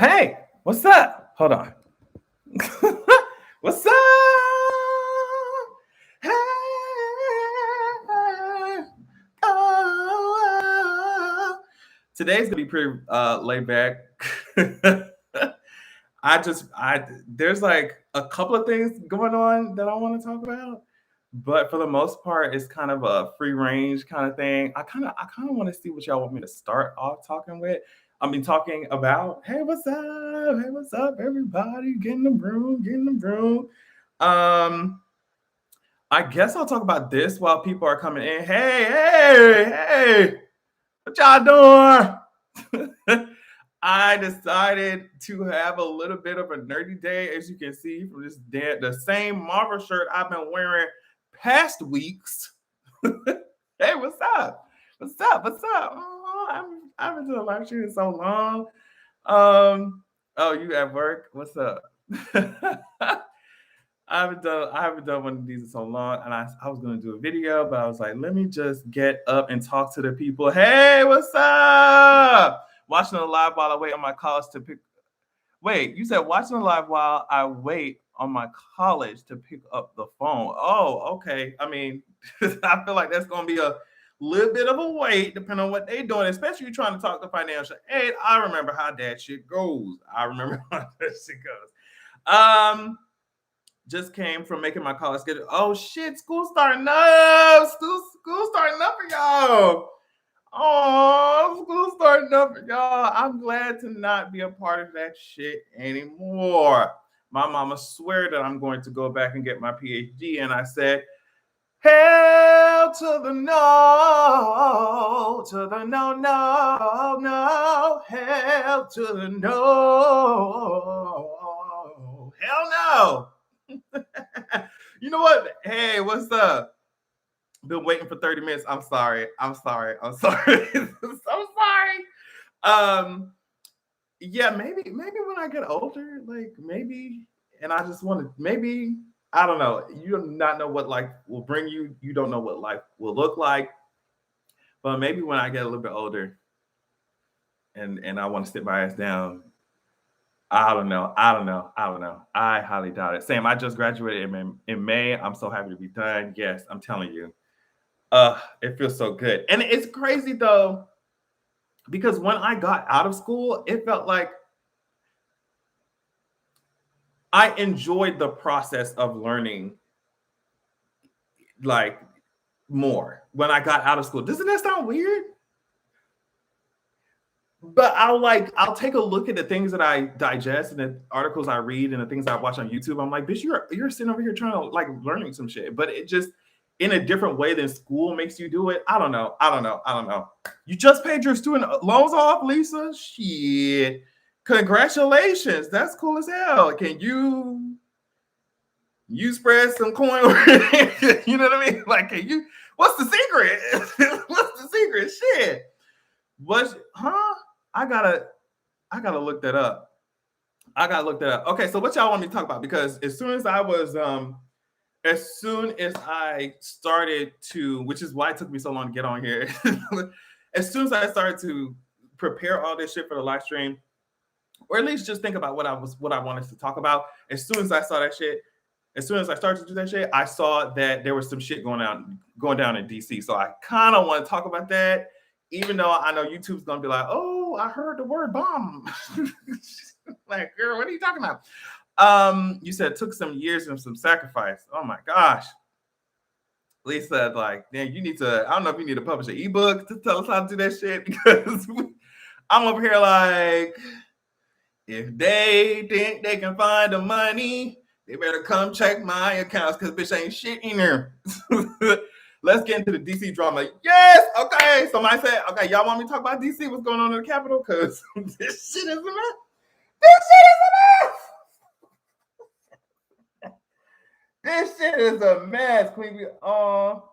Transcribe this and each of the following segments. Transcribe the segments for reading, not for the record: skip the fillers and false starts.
Hey, what's up? Hold on. What's up? Hey, oh. Today's gonna be pretty laid back. There's like a couple of things going on that I want to talk about, but for the most part, it's kind of a free range kind of thing. I kind of want to see what y'all want me to start off talking with. I mean, talking about, hey, what's up? Hey, what's up, everybody? Get in the room, get in the room. Um, I guess I'll talk about this while people are coming in. Hey, what y'all doing? I decided to have a little bit of a nerdy day, as you can see from this the same Marvel shirt I've been wearing past weeks. Hey, what's up? What's up? What's up? Oh, I haven't done a live stream in so long. Oh, you at work? What's up? I haven't done one of these in so long, and I was gonna do a video, but I was like, let me just get up and talk to the people. Hey, what's up? Watching the live while I wait on my college to pick. Wait, you said watching the live while I wait on my college to pick up the phone. Oh, okay. I mean, I feel like that's gonna be a little bit of a wait, depending on what they're doing, especially you trying to talk to financial aid. I remember how that shit goes. I remember how that shit goes. Just came from making my college schedule. Oh shit, school starting up. School starting up for y'all. Oh, school starting up for y'all. I'm glad to not be a part of that shit anymore. My mama swear that I'm going to go back and get my PhD, and I said, hell to the no, to the no, no, no, hell to the no, hell no. You know what? Hey, what's up? Been waiting for 30 minutes. I'm sorry. I'm sorry. I'm sorry. I'm sorry. Yeah, maybe when I get older, like maybe, and I just want to maybe, I don't know. You do not know what life will bring you. You don't know what life will look like. But maybe when I get a little bit older and I want to sit my ass down, I don't know. I don't know. I don't know. I highly doubt it. Sam, I just graduated in May. I'm so happy to be done. Yes, I'm telling you. It feels so good. And it's crazy though, because when I got out of school, it felt like I enjoyed the process of learning like more when I got out of school. Doesn't that sound weird? But I'll take a look at the things that I digest and the articles I read and the things I watch on YouTube. I'm like, bitch, you're sitting over here trying to like learning some shit, but it just in a different way than school makes you do it. I don't know. I don't know. I don't know. You just paid your student loans off, Lisa? Shit. Congratulations. That's cool as hell. Can you spread some coin? You know what I mean? Like, can you what's the secret? What's the secret? Shit. Huh? I gotta look that up. I gotta look that up. Okay, so what y'all want me to talk about? Because as soon as I started to, which is why it took me so long to get on here. As soon as I started to prepare all this shit for the live stream, or at least just think about what I wanted to talk about. As soon as I saw that shit, as soon as I started to do that shit, I saw that there was some shit going down in DC. So I kind of want to talk about that, even though I know YouTube's gonna be like, "Oh, I heard the word bomb." Like, girl, what are you talking about? You said it took some years and some sacrifice. Oh my gosh. Lisa, like, damn, you need to. I don't know if you need to publish an ebook to tell us how to do that shit because I'm over here like, if they think they can find the money, they better come check my accounts because bitch ain't shit in there. Let's get into the DC drama. Yes, okay. Somebody said, okay, y'all want me to talk about DC? What's going on in the Capitol? Because this shit is a mess. This shit is a mess. This shit is a mess, Queen. Oh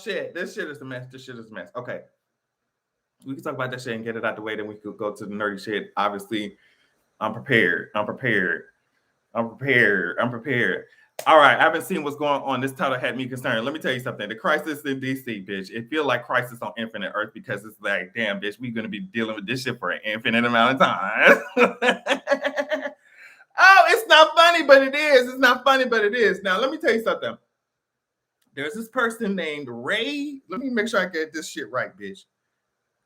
shit. This shit is a mess. This shit is a mess. Okay. We can talk about that shit and get it out the way. Then we could go to the nerdy shit. Obviously, I'm prepared. I'm prepared. I'm prepared. I'm prepared. All right, I haven't seen what's going on. This title had me concerned. Let me tell you something. The crisis in DC, bitch. It feel like crisis on infinite Earth because it's like, damn, bitch, we're gonna be dealing with this shit for an infinite amount of time. Oh, it's not funny, but it is. It's not funny, but it is. Now, let me tell you something. There's this person named Ray. Let me make sure I get this shit right, bitch.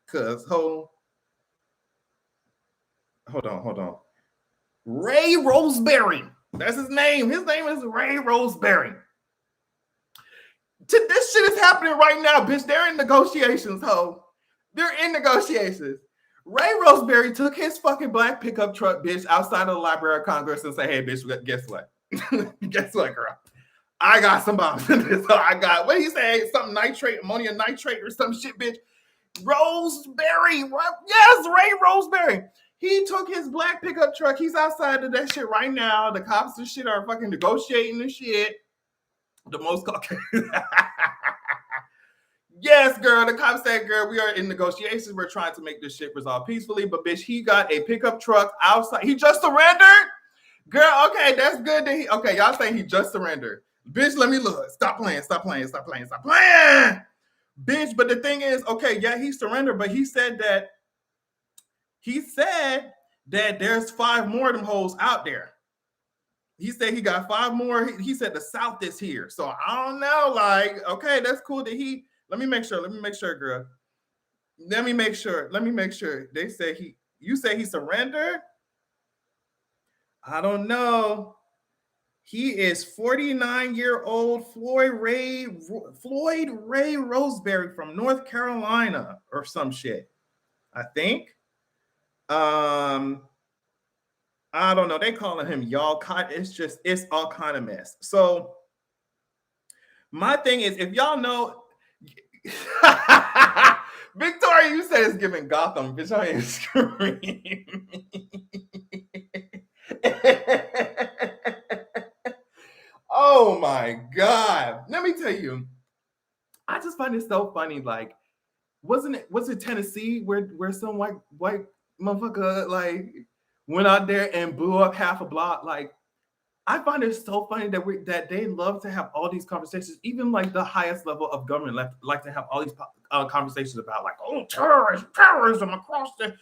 Cause hold on. Ray Roseberry. That's his name. His name is Ray Roseberry. This shit is happening right now, bitch. They're in negotiations, ho. They're in negotiations. Ray Roseberry took his fucking black pickup truck, bitch, outside of the Library of Congress and said, hey, bitch, guess what? Guess what, girl? I got some bombs in this. So I got, what did he say? Something nitrate, ammonium nitrate or some shit, bitch. Roseberry. Yes, Ray Roseberry. He took his black pickup truck. He's outside of that shit right now. The cops and shit are fucking negotiating and shit. The most Yes, girl. The cops said, girl, we are in negotiations. We're trying to make this shit resolve peacefully. But bitch, he got a pickup truck outside. He just surrendered? Girl, okay, that's good that he okay. Y'all saying he just surrendered. Bitch, let me look. Stop playing. Bitch, but the thing is, okay, yeah, he surrendered, but he said that there's 5 more of them hoes out there. He said he got 5 more. He said the South is here. So I don't know. Like, okay, that's cool that he. Let me make sure, girl. Let me make sure. They say you say he surrendered? I don't know. He is 49-year-old Floyd Ray Roseberry from North Carolina or some shit, I think. I don't know. They calling him y'all. It's all kind of mess. So my thing is, if y'all know, Victoria, you said it's giving Gotham, bitch. I ain't screaming. Oh my God. Let me tell you, I just find it so funny. Like, was it Tennessee where some white motherfucker like went out there and blew up half a block? Like, I find it so funny that they love to have all these conversations, even like the highest level of government like to have all these conversations about like, oh, terrorism across the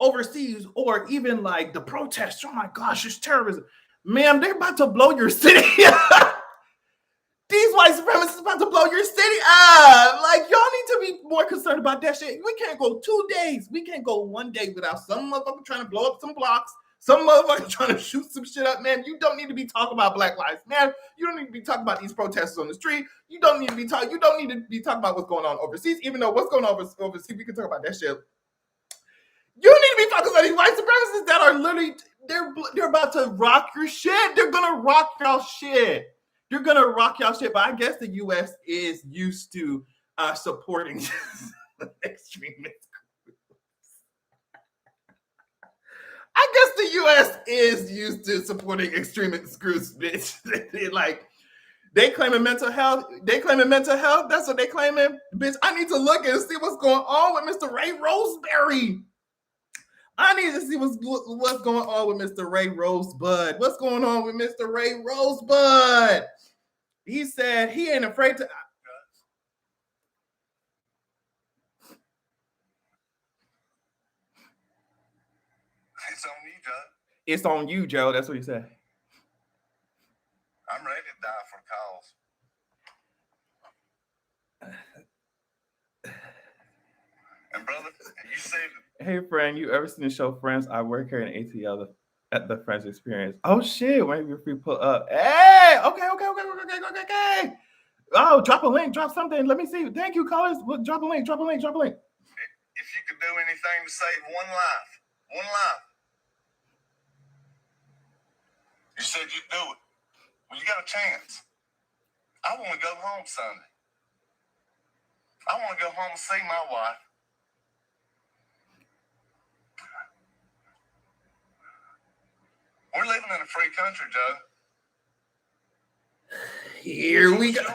overseas, or even like the protests. Oh my gosh, it's terrorism. Ma'am, they're about to blow your city. These white supremacists about to blow your city up. Like, y'all need to be more concerned about that shit. We can't go 2 days. We can't go 1 day without some motherfucker trying to blow up some blocks, some motherfucker trying to shoot some shit up, man. You don't need to be talking about Black Lives Matter. You don't need to be talking about these protesters on the street. You don't need to be talking about what's going on overseas, even though what's going on overseas, we can talk about that shit. You need to be focused on these white supremacists that are literally, they're about to rock your shit. They're gonna rock y'all shit. You're gonna rock y'all shit. But I guess the U.S. is used to supporting extremists. I guess the U.S. is used to supporting extremist groups, bitch. They claiming mental health. That's what they claiming, bitch. I need to look and see what's going on with Mr. Ray Roseberry. I need to see what's going on with Mr. Ray Rosebud. What's going on with Mr. Ray Rosebud? He said he ain't afraid to. It's on you, Joe. It's on you, Joe. That's what he said. I'm ready to die for cause. And brother, you said, hey friend, you ever seen the show Friends? I work here in ATL at the Friends Experience. Oh shit, maybe if we pull up. Hey, okay. Oh, drop a link, drop something. Let me see. Thank you, callers. Drop a link. If you could do anything to save one life, you said you'd do it. Well, you got a chance. I want to go home Sunday. I want to go home and see my wife. We're living in a free country, Joe. Here we go. If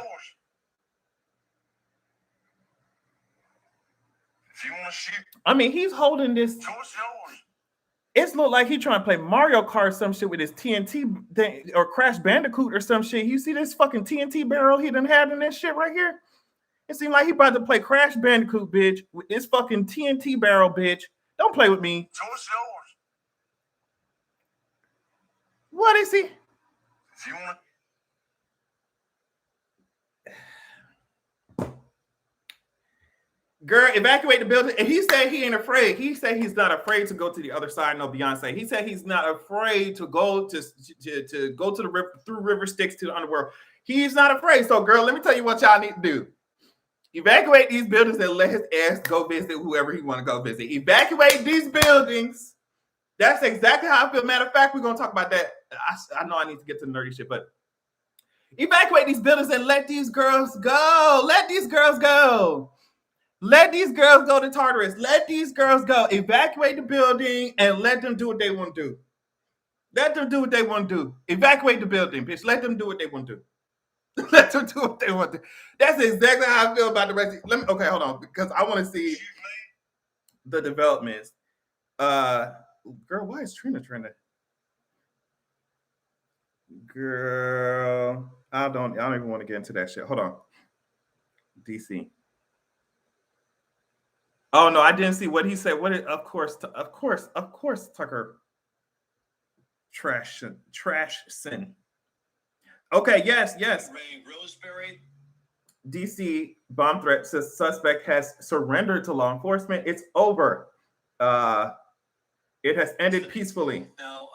you want to shoot, I mean, he's holding this. Choice yours. It's look like he trying to play Mario Kart or some shit with his TNT thing, or Crash Bandicoot or some shit. You see this fucking TNT barrel he done had in this shit right here? It seemed like he about to play Crash Bandicoot, bitch, with his fucking TNT barrel, bitch. Don't play with me. Choice yours. What is he? If you want Girl, evacuate the building. And he said he ain't afraid. He said he's not afraid to go to the other side. No, Beyonce. He said he's not afraid to go to go to the river, through river Styx to the underworld. He's not afraid. So, girl, let me tell you what y'all need to do. Evacuate these buildings and let his ass go visit whoever he want to go visit. Evacuate these buildings. That's exactly how I feel. Matter of fact, we're going to talk about that. I know I need to get to the nerdy shit, but evacuate these buildings and let these girls go. Let these girls go. Let these girls go to Tartarus. Let these girls go. Evacuate the building and let them do what they want to do. Let them do what they want to do. Evacuate the building, bitch. Let them do what they want to do. Let them do what they want to do. That's exactly how I feel about the rest. Okay, hold on, because I want to see the developments. Girl, why is Trina trending? Girl, I don't even want to get into that shit. Hold on. DC. Oh no, I didn't see what he said. Of course, Tucker. Trash sin. Okay, yes. Ray Roseberry. DC bomb threat says suspect has surrendered to law enforcement. It's over. It has ended peacefully. Now,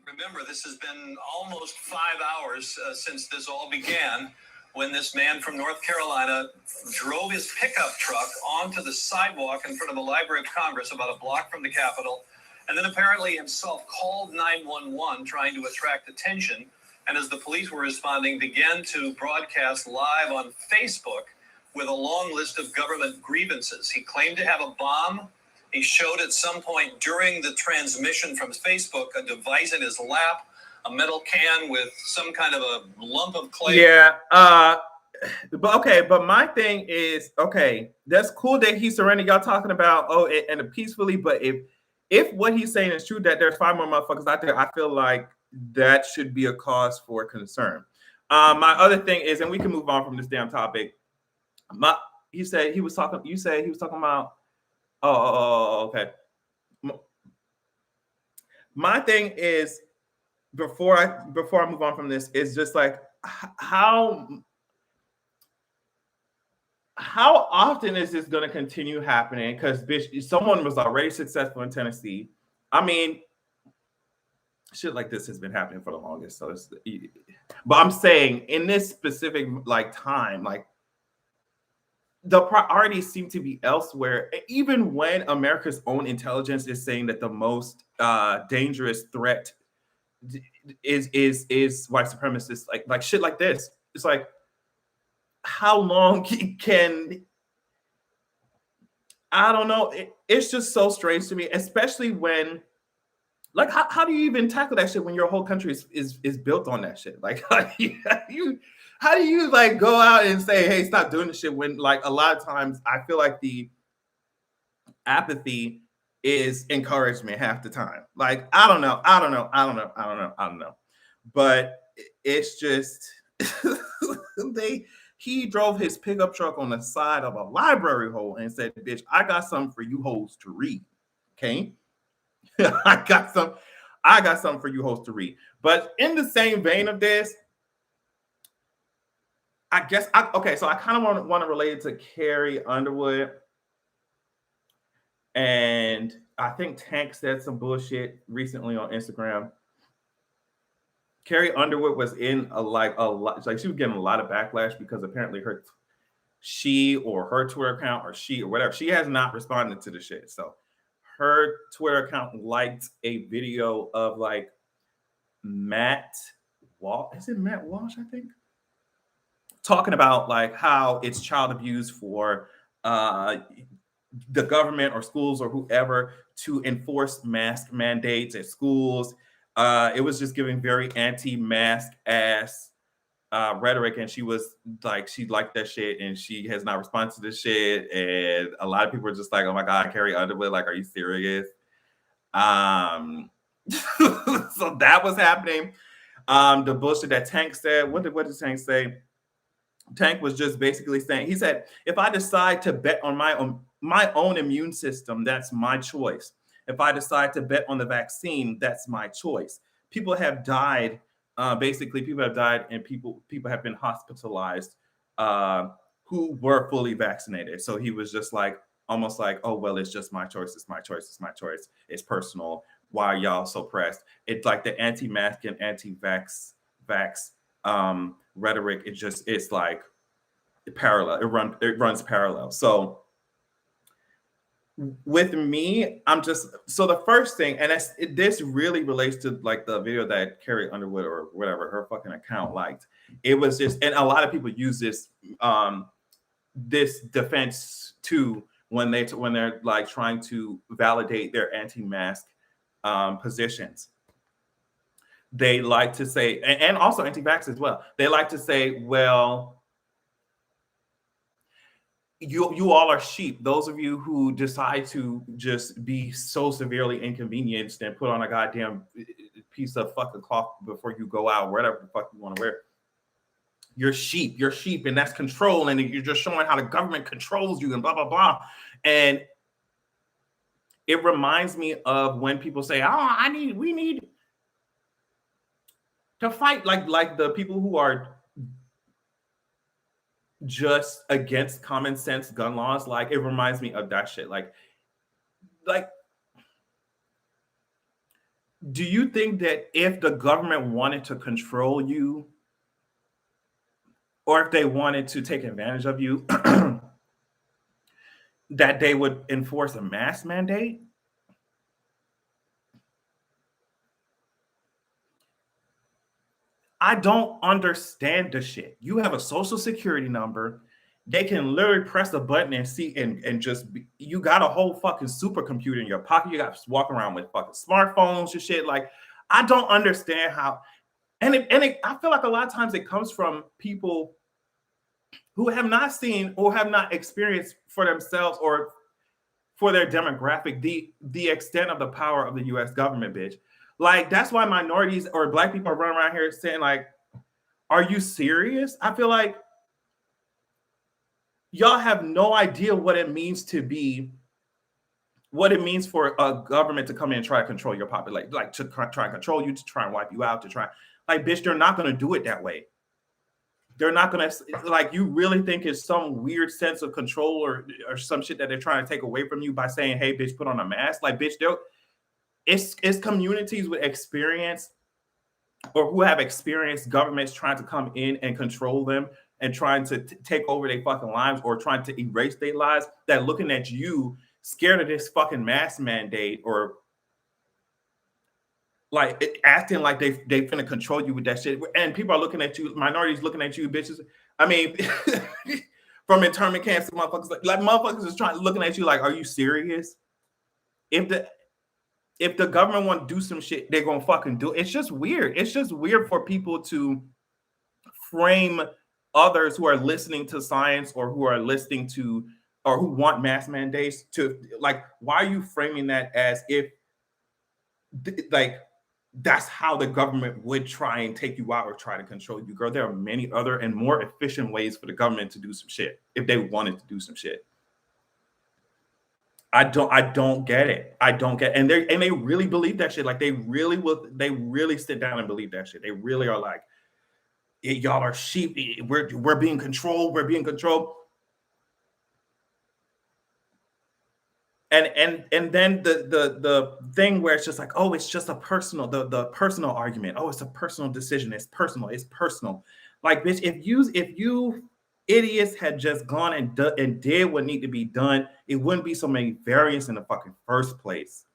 remember, this has been almost 5 hours since this all began, when this man from North Carolina drove his pickup truck onto the sidewalk in front of the Library of Congress, about a block from the Capitol, and then apparently himself called 911 trying to attract attention. And as the police were responding, began to broadcast live on Facebook with a long list of government grievances. He claimed to have a bomb. He showed at some point during the transmission from Facebook a device in his lap, a metal can with some kind of a lump of clay. Yeah. But my thing is, okay, that's cool that he surrendered. Y'all talking about it ended peacefully, but if what he's saying is true, that there's 5 more motherfuckers out there, I feel like that should be a cause for concern. My other thing is, and we can move on from this damn topic. You said he was talking about. Okay. My thing is, before I move on from this, is just like how often is this going to continue happening? Because bitch, someone was already successful in Tennessee. I mean, shit like this has been happening for the longest. So but I'm saying in this specific time, the priorities seem to be elsewhere. Even when America's own intelligence is saying that the most dangerous threat is white supremacists, like shit like this. It's like, how long can I don't know. It's just so strange to me, especially when, how do you even tackle that shit when your whole country is built on that shit? Like, how do you go out and say, hey, stop doing this shit, when a lot of times I feel like the apathy is encouragement half the time. I don't know. But it's just he drove his pickup truck on the side of a library hole and said, bitch, I got something for you hoes to read. Okay? I got something for you hoes to read. But in the same vein of this, I guess so I kind of want to relate it to Carrie Underwood. And I think Tank said some bullshit recently on Instagram. Carrie Underwood was in a lot, she was getting a lot of backlash because apparently her Twitter account or whatever, she has not responded to the shit. So her Twitter account liked a video of Matt Walsh. Is it Matt Walsh, I think? Talking about how it's child abuse for the government or schools or whoever to enforce mask mandates at schools. It was just giving very anti-mask ass rhetoric, and she was she liked that shit, and she has not responded to this shit. And a lot of people are just like, "Oh my god, Carrie Underwood, are you serious?" So that was happening. The bullshit that Tank said. What did Tank say? Tank was just basically saying, he said, if I decide to bet on my own immune system, that's my choice. If I decide to bet on the vaccine, that's my choice. People have died. Basically, people have died, and people have been hospitalized who were fully vaccinated. So he was just like, almost like, oh well, it's just my choice. It's my choice. It's my choice. It's personal. Why are y'all so pressed? It's like the anti-mask and anti-vax rhetoric. It's like parallel. It runs parallel. So with me, I'm just, so the first thing, and this really relates to like the video that Carrie Underwood or whatever her fucking account liked. It was just, and a lot of people use this this defense too when they're like trying to validate their anti-mask positions. They like to say, and also anti-vax as well. They like to say, well, you all are sheep. Those of you who decide to just be so severely inconvenienced and put on a goddamn piece of fucking cloth before you go out, whatever the fuck you want to wear. You're sheep, and that's control, and you're just showing how the government controls you and blah, blah, blah. And it reminds me of when people say, oh, we need to fight like the people who are just against common sense gun laws. Like, it reminds me of that shit. Like, do you think that if the government wanted to control you, or if they wanted to take advantage of you, that they would enforce a mask mandate? I don't understand the shit. You have a social security number. They can literally press a button and see and just be, you got a whole fucking supercomputer in your pocket. You got to walk around with fucking smartphones and shit. Like, I don't understand how. I feel like a lot of times it comes from people who have not seen or have not experienced for themselves or for their demographic the extent of the power of the U.S. government, bitch. Like, that's why minorities or black people are running around here saying, like, are you serious? I feel like y'all have no idea what it means for a government to come in and try to control your population, like to try and control you, to try and wipe you out, to try, like, bitch, they're not going to do it that way. They're not going to, like, you really think it's some weird sense of control or some shit that they're trying to take away from you by saying, hey, bitch, put on a mask? Like, bitch, it's communities with experience or who have experienced governments trying to come in and control them and trying to take over their fucking lives or trying to erase their lives, that looking at you scared of this fucking mask mandate or like acting like they finna control you with that shit. And people are looking at you, minorities looking at you, bitches. I mean, from internment camps to motherfuckers, like motherfuckers is looking at you like, are you serious? If the government want to do some shit, they're gonna fucking do it. It's just weird. It's just weird for people to frame others who are listening to science or who are listening to or who want mask mandates to, like, why are you framing that as if like that's how the government would try and take you out or try to control you? Girl, there are many other and more efficient ways for the government to do some shit if they wanted to do some shit. I don't get it. I don't get, and they really believe that shit. Like, they really sit down and believe that shit. They really are like, y'all are sheep. We're being controlled. We're being controlled. And then the thing where it's just like, oh, it's just a personal, the personal argument. Oh, it's a personal decision. It's personal. Like, bitch, if you idiots had just gone and did what need to be done, it wouldn't be so many variants in the fucking first place.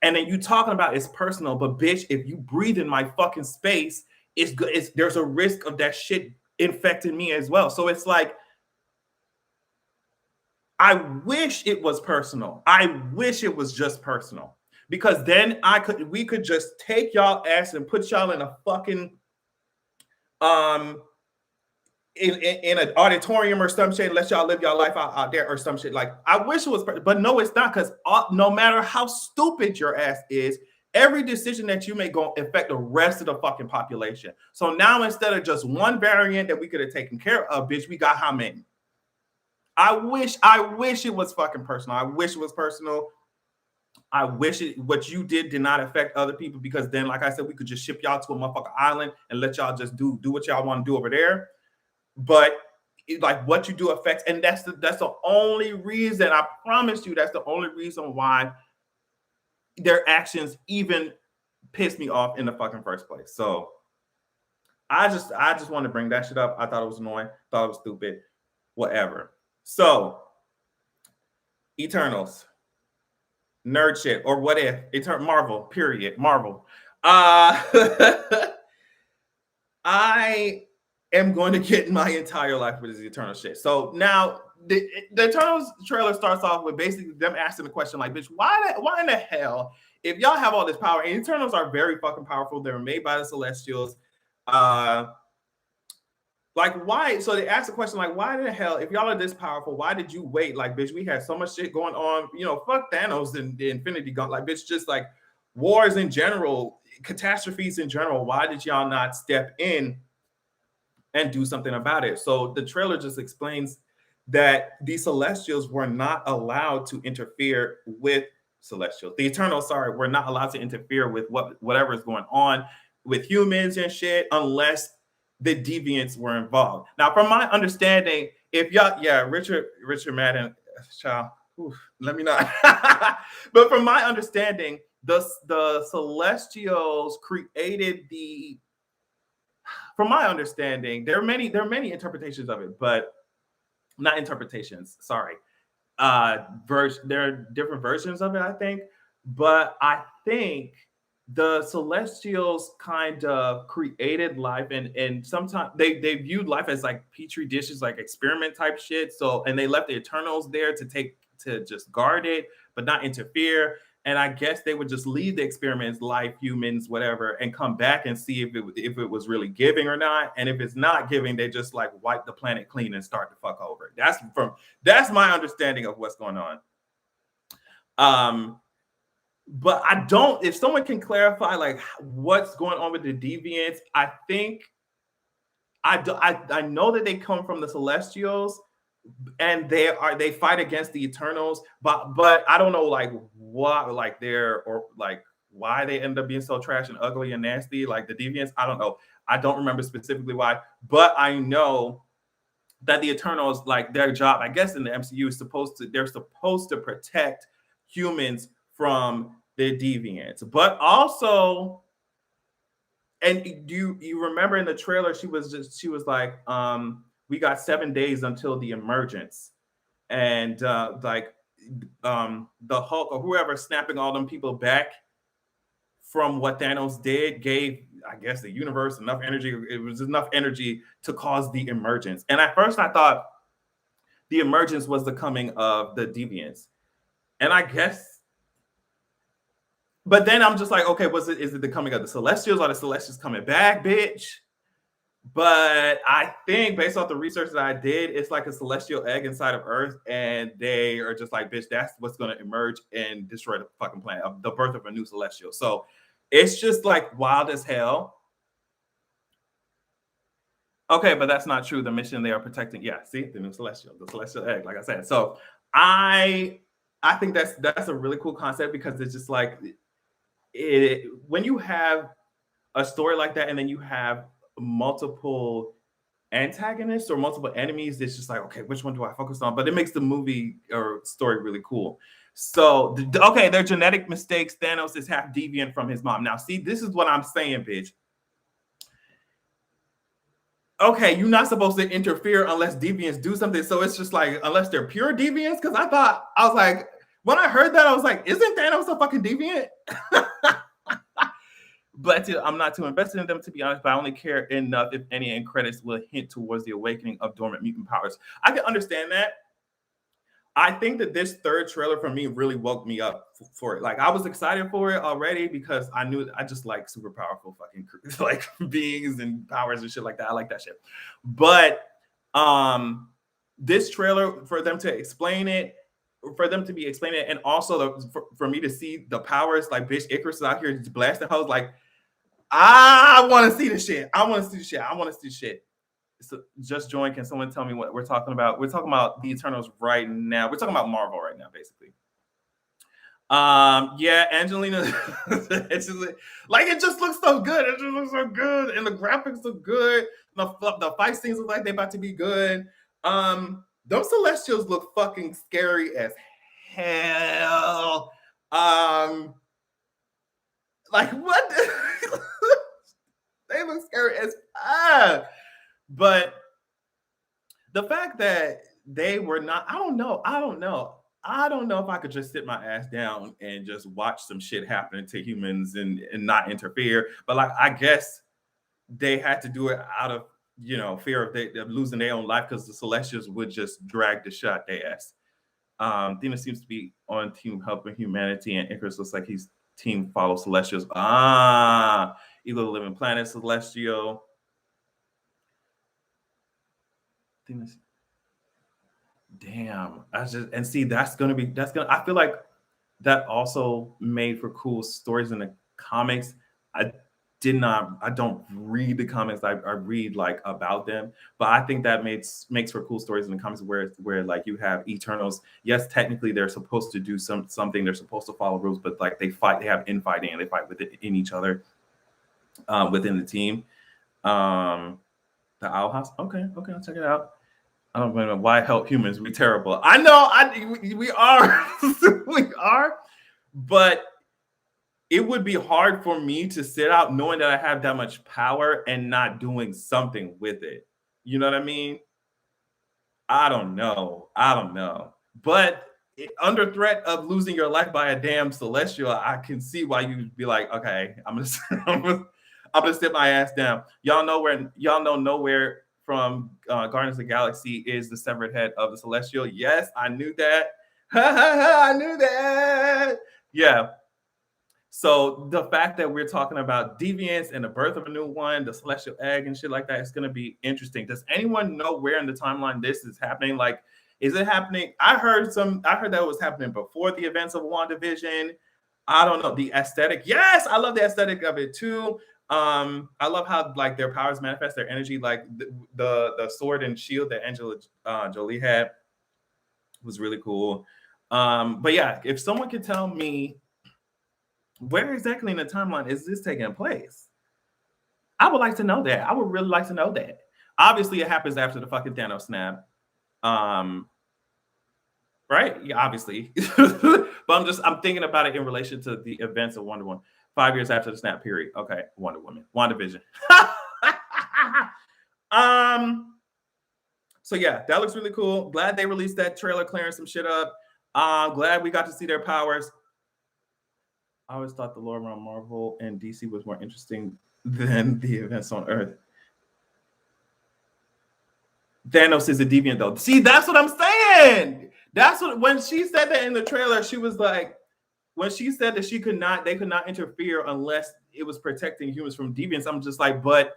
And then you talking about it's personal, but bitch, if you breathe in my fucking space, it's good. There's a risk of that shit infecting me as well. So it's like, I wish it was personal. I wish it was just personal, because then we could just take y'all ass and put y'all in a fucking in an auditorium or some shit, let y'all live y'all life out there or some shit. Like, I wish it was, but no, it's not, because no matter how stupid your ass is, every decision that you make going to affect the rest of the fucking population. So now, instead of just one variant that we could have taken care of, bitch, we got how many? I wish it was fucking personal. I wish it was personal. I wish what you did not affect other people, because then, like I said, we could just ship y'all to a motherfucking island and let y'all just do what y'all want to do over there. But like, what you do affects, and that's the only reason, I promise you, that's the only reason why their actions even piss me off in the fucking first place. So I just want to bring that shit up. I thought it was annoying, thought it was stupid, whatever. So Eternals, nerd shit, or what if Marvel, period, Marvel. I am going to get my entire life with this Eternal shit. So now the Eternals trailer starts off with basically them asking the question like, bitch, why in the hell, if y'all have all this power, and Eternals are very fucking powerful, they were made by the Celestials, like, why? So they asked the question, like, why the hell, if y'all are this powerful, why did you wait? Like, bitch, we had so much shit going on. You know, fuck Thanos and the Infinity Gauntlet. Like, bitch, just like wars in general, catastrophes in general. Why did y'all not step in and do something about it? So the trailer just explains that the Celestials were not allowed to interfere with Celestials. The Eternals, sorry, were not allowed to interfere with whatever is going on with humans and shit, unless the deviants were involved. Now, from my understanding, if y'all, Richard Madden, child, let me not. But from my understanding, the Celestials created the. From my understanding, there are many interpretations of it, but not interpretations. Sorry, there are different versions of it, I think, but I think the Celestials kind of created life, and sometimes they viewed life as like petri dishes, like experiment type shit. So, and they left the Eternals there to just guard it, but not interfere. And I guess they would just leave the experiments, life, humans, whatever, and come back and see if it was really giving or not. And if it's not giving, they just like wipe the planet clean and start to fuck over. That's my understanding of what's going on. But I don't, if someone can clarify like what's going on with the deviants, I think I know that they come from the Celestials and they fight against the Eternals, but I don't know like what, like they're, or like why they end up being so trash and ugly and nasty, like the deviants. I don't know. I don't remember specifically why, but I know that the Eternals, like their job, I guess in the MCU, they're supposed to protect humans from the deviants, but also, and do you remember in the trailer she was like, we got 7 days until the emergence, and the Hulk or whoever snapping all them people back from what Thanos did gave, I guess, the universe enough energy. It was enough energy to cause the emergence. And at first I thought the emergence was the coming of the deviants, and I guess. But then I'm just like, okay, is it the coming of the Celestials? Are the Celestials coming back, bitch? But I think based off the research that I did, it's like a celestial egg inside of Earth, and they are just like, bitch, that's what's going to emerge and destroy the fucking planet, the birth of a new Celestial. So it's just like wild as hell. Okay, but that's not true. The mission they are protecting, see, the new Celestial, the celestial egg, like I said. So I think that's a really cool concept, because it's just like, when you have a story like that and then you have multiple antagonists or multiple enemies, it's just like, okay, which one do I focus on? But it makes the movie or story really cool. So, okay, they're genetic mistakes. Thanos is half deviant from his mom. Now, see, this is what I'm saying, bitch. Okay, you're not supposed to interfere unless deviants do something. So it's just like, unless they're pure deviants, because I was like, when I heard that, I was like, isn't Thanos a fucking deviant? But I'm not too invested in them, to be honest, but I only care enough if any end credits will hint towards the awakening of dormant mutant powers. I can understand that. I think that this third trailer for me really woke me up for it. Like, I was excited for it already because I knew I just like super powerful fucking like beings and powers and shit like that. I like that shit. But This trailer, for them to explain it, for them to be explaining it, and also for me to see the powers, like bitch Icarus is out here just blasting hoes, like I want to see the shit. I want to see the shit. I want to see shit. So just join. Can someone tell me what we're talking about? We're talking about the Eternals right now. We're talking about Marvel right now, basically. Yeah, Angelina, it's just, like it just looks so good. It just looks so good, and the graphics look good. The fight scenes look like they're about to be good. Those Celestials look fucking scary as hell. Like what? They look scary as fuck. But the fact that they were not, I don't know if I could just sit my ass down and just watch some shit happen to humans and not interfere. But like, I guess they had to do it out of, fear of losing their own life, because the Celestials would just drag the shot their ass. Athena seems to be on team helping humanity, and Icarus looks like he's team follow Celestials. Eagle of the Living Planet, Celestial. Damn. I feel like that also made for cool stories in the comics. I don't read the comics. I read like about them, but I think that makes for cool stories in the comics where like you have Eternals. Yes, technically they're supposed to do something. They're supposed to follow rules, but like they have infighting and they fight in each other within the team. The Owl House. Okay, I'll check it out. I don't know why help humans be terrible. I know we are, we are, but it would be hard for me to sit out knowing that I have that much power and not doing something with it. You know what I mean? I don't know. But under threat of losing your life by a damn Celestial, I can see why you'd be like, okay, I'm gonna sit my ass down. Y'all know nowhere from Guardians of the Galaxy is the severed head of the Celestial. Yes, I knew that. I knew that. Yeah. So the fact that we're talking about deviance and the birth of a new one, the Celestial egg and shit like that, it's going to be interesting. Does anyone know where in the timeline this is happening? Like, is it happening? I heard that it was happening before the events of WandaVision. I don't know. The aesthetic. Yes, I love the aesthetic of it too. I love how like their powers manifest their energy, like the sword and shield that Angela Jolie had was really cool. But yeah, if someone could tell me where exactly in the timeline is this taking place, I would like to know that. I would really like to know that. Obviously, it happens after the fucking Thanos snap. Right? Yeah, obviously. But I'm thinking about it in relation to the events of Wonder Woman. 5 years after the snap period. Okay, Wonder Woman. WandaVision. So yeah, that looks really cool. Glad they released that trailer clearing some shit up. Glad we got to see their powers. I always thought the lore around Marvel and DC was more interesting than the events on Earth. Thanos is a deviant, though. See, that's what I'm saying. That's what, when she said that in the trailer, she was like, when she said that they could not interfere unless it was protecting humans from deviants. I'm just like, but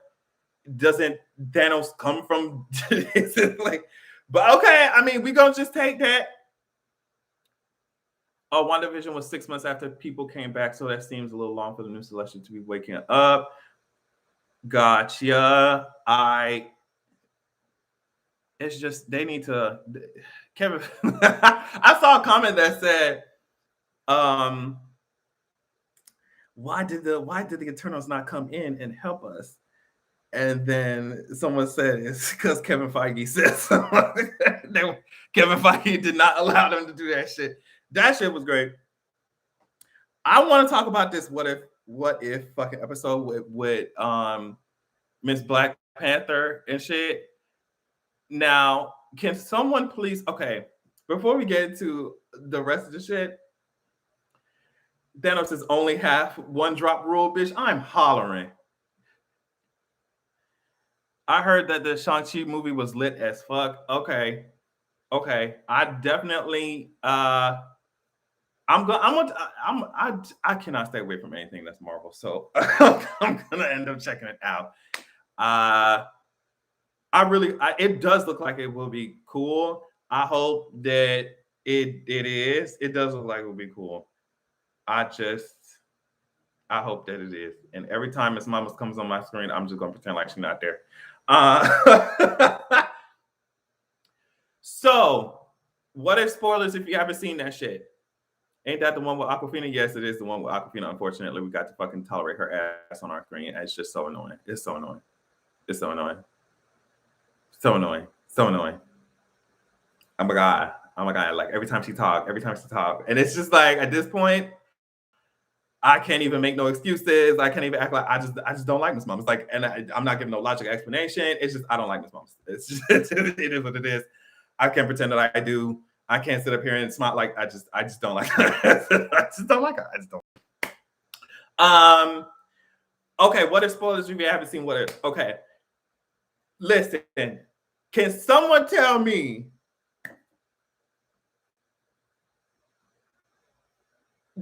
doesn't Thanos come from? Like, but okay, I mean, we gonna just take that. Oh, WandaVision was 6 months after people came back, so that seems a little long for the new Celestial to be waking up. Gotcha. It's just they need to. Kevin, I saw a comment that said, why did the Eternals not come in and help us? And then someone said it's because Kevin Feige said so. Kevin Feige did not allow them to do that shit. That shit was great. I want to talk about this what if fucking episode with Miss Black Panther and shit. Now, can someone please, okay, before we get into the rest of the shit, Thanos is only half one drop rule, bitch. I'm hollering. I heard that the Shang-Chi movie was lit as fuck. Okay. I definitely I cannot stay away from anything that's Marvel, so I'm gonna end up checking it out. it does look like it will be cool. I hope that it is. It does look like it will be cool. I hope that it is. And every time Miss Mamas comes on my screen, I'm just gonna pretend like she's not there. So, what if spoilers if you haven't seen that shit? Ain't that the one with Aquafina? Yes, it is the one with Aquafina. Unfortunately, we got to fucking tolerate her ass on our screen. And it's just so annoying. It's so annoying. It's so annoying. So annoying. So annoying. Oh my god. Oh my god. Like every time she talk. And it's just like at this point, I can't even make no excuses. I can't even act like I just don't like Miss Mom. It's like, and I'm not giving no logical explanation. It's just I don't like Miss Mom. It's just it is what it is. I can't pretend that I do. I can't sit up here and smile like I just don't like her. I just don't like her. I just don't. Okay, what if spoilers if you haven't seen what if? Okay. Listen, can someone tell me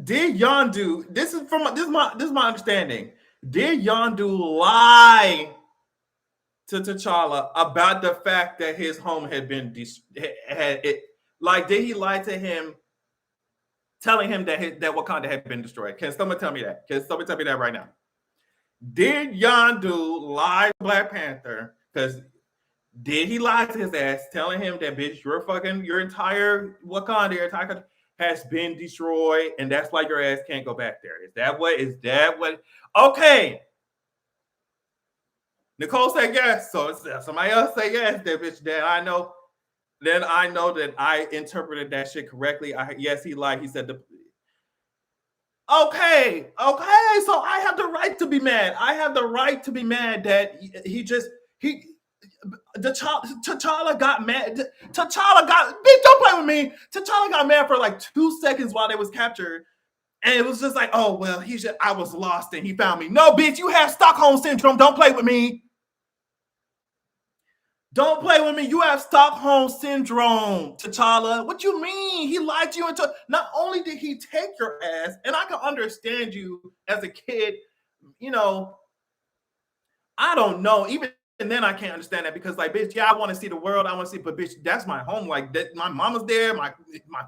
did Yondu, this is my understanding. Did Yondu lie to T'Challa about the fact that his home had been like did he lie to him telling him that Wakanda had been destroyed? Can someone tell me that? Can someone tell me that right now? Did Yondu lie to Black Panther? Because did he lie to his ass, telling him that bitch, your entire Wakanda, your entire country has been destroyed, and that's why your ass can't go back there? Is that what? Okay. Nicole said yes, so somebody else say yes. That bitch. Then I know that I interpreted that shit correctly. Yes, he lied. He said Okay. So I have the right to be mad. I have the right to be mad that T'Challa got mad. Bitch, don't play with me. T'Challa got mad for like 2 seconds while they was captured. And it was just like, oh, well, I was lost and he found me. No, bitch, you have Stockholm Syndrome. Don't play with me. Don't play with me. You have Stockholm Syndrome, T'Challa. What you mean? He lied to you into. Not only did he take your ass, and I can understand you as a kid, I don't know. Even then, I can't understand that because, like, bitch, yeah, I want to see the world. I want to see, but bitch, that's my home. Like, that, my mama's there, my